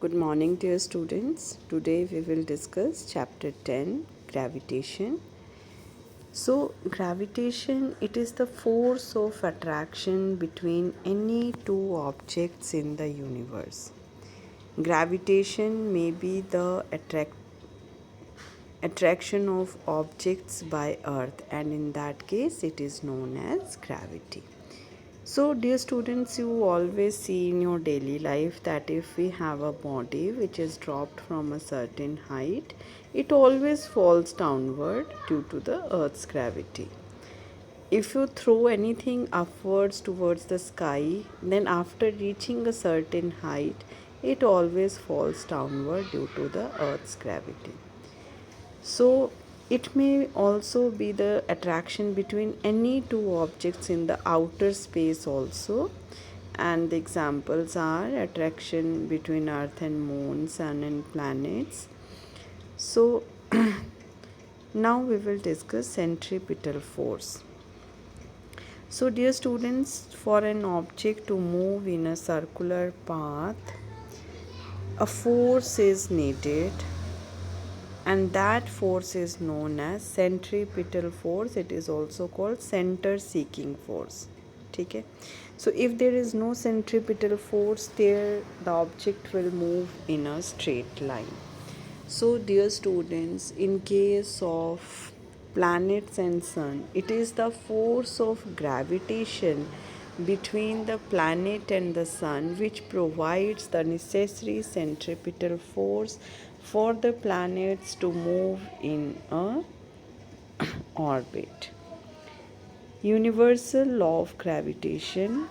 Good morning, dear students. Today we will discuss chapter 10, gravitation. So, gravitation, it is the force of attraction between any two objects in the universe. Gravitation may be the attraction of objects by earth, and in that case it is known as gravity. So, dear students, you always see in your daily life that if we have a body which is dropped from a certain height, it always falls downward due to the earth's gravity. If you throw anything upwards towards the sky, then after reaching a certain height, it always falls downward due to the earth's gravity. So, it may also be the attraction between any two objects in the outer space also. And the examples are attraction between earth and moon, sun and planets. So, now we will discuss centripetal force. So, dear students, for an object to move in a circular path, a force is needed, and that force is known as centripetal force. It is also called center seeking force. Okay? So if there is no centripetal force there, the object will move in a straight line. So dear students, in case of planets and sun, it is the force of gravitation between the planet and the sun which provides the necessary centripetal force for the planets to move in a orbit. Universal law of gravitation,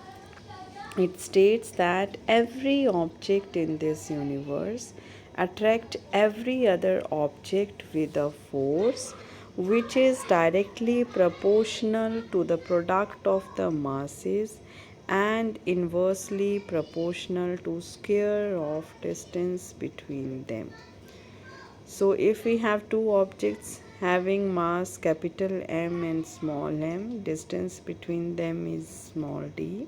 it states that every object in this universe attracts every other object with a force which is directly proportional to the product of the masses and inversely proportional to square of distance between them. So if we have two objects having mass capital M and small m, distance between them is small d,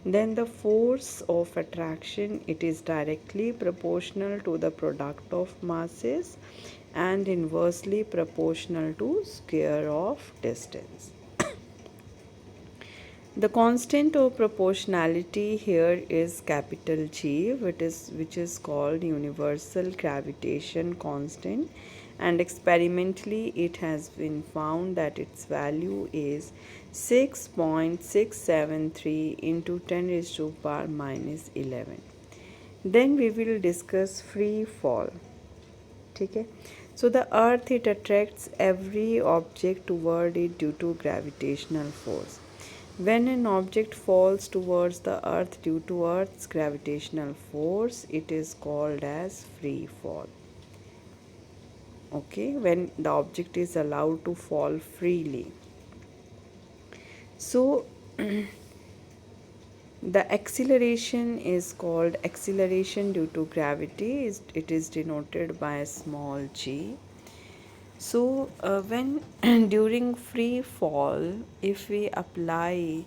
then the force of attraction, it is directly proportional to the product of masses and inversely proportional to square of distance. The constant of proportionality here is capital G, which is called universal gravitation constant, and experimentally it has been found that its value is 6.673 into 10 raised to power minus 11. Then we will discuss free fall. Okay? So the earth, it attracts every object toward it due to gravitational force. When an object falls towards the earth due to earth's gravitational force, it is called as free fall. Okay, when the object is allowed to fall freely. So the acceleration is called acceleration due to gravity. It is denoted by a small g. So when during free fall, if we apply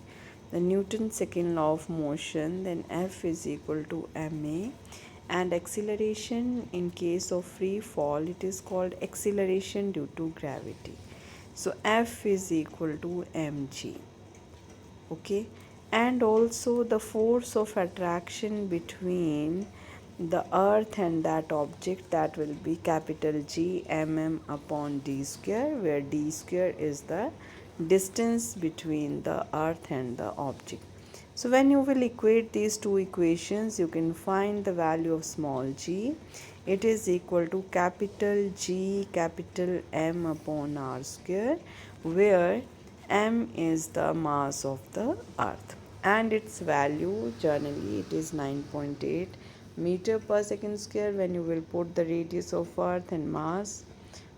the Newton's second law of motion, then F is equal to ma, and acceleration in case of free fall, it is called acceleration due to gravity. So F is equal to mg. Okay, and also the force of attraction between the earth and that object, that will be capital G mm upon d square, where d square is the distance between the earth and the object. So when you will equate these two equations, you can find the value of small g. It is equal to capital G capital M upon r square, where m is the mass of the earth, and its value generally it is 9.8 meter per second square when you will put the radius of earth and mass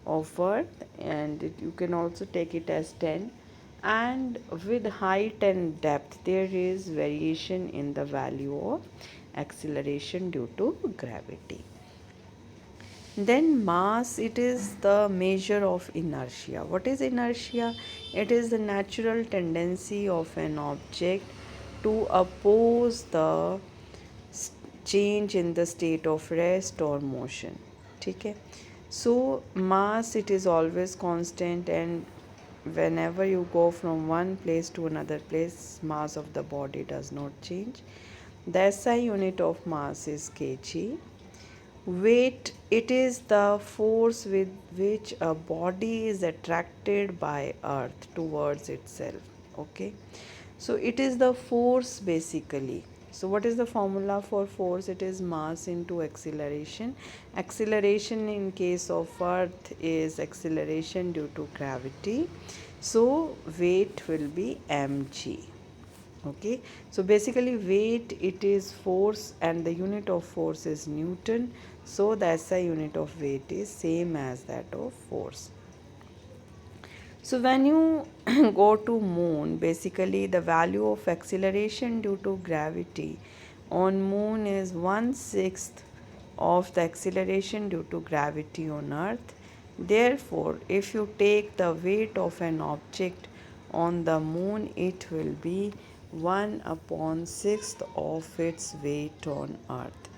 of earth, and you can also take it as 10. And with height and depth, there is variation in the value of acceleration due to gravity. Then mass, it is the measure of inertia. What is inertia? It is the natural tendency of an object to oppose the change in the state of rest or motion. ठीक है. So mass, it is always constant, and whenever you go from one place to another place, mass of the body does not change. The SI unit of mass is kg. Weight, it is the force with which a body is attracted by earth towards itself. Okay, so it is the force basically. So what is the formula for force? It is mass into acceleration. Acceleration in case of earth is acceleration due to gravity, so weight will be mg. Okay, so basically weight, it is force, and the unit of force is newton, so the SI unit of weight is same as that of force. So when you go to moon, basically the value of acceleration due to gravity on moon is 1/6 of the acceleration due to gravity on earth. Therefore, if you take the weight of an object on the moon, it will be 1/6 of its weight on earth.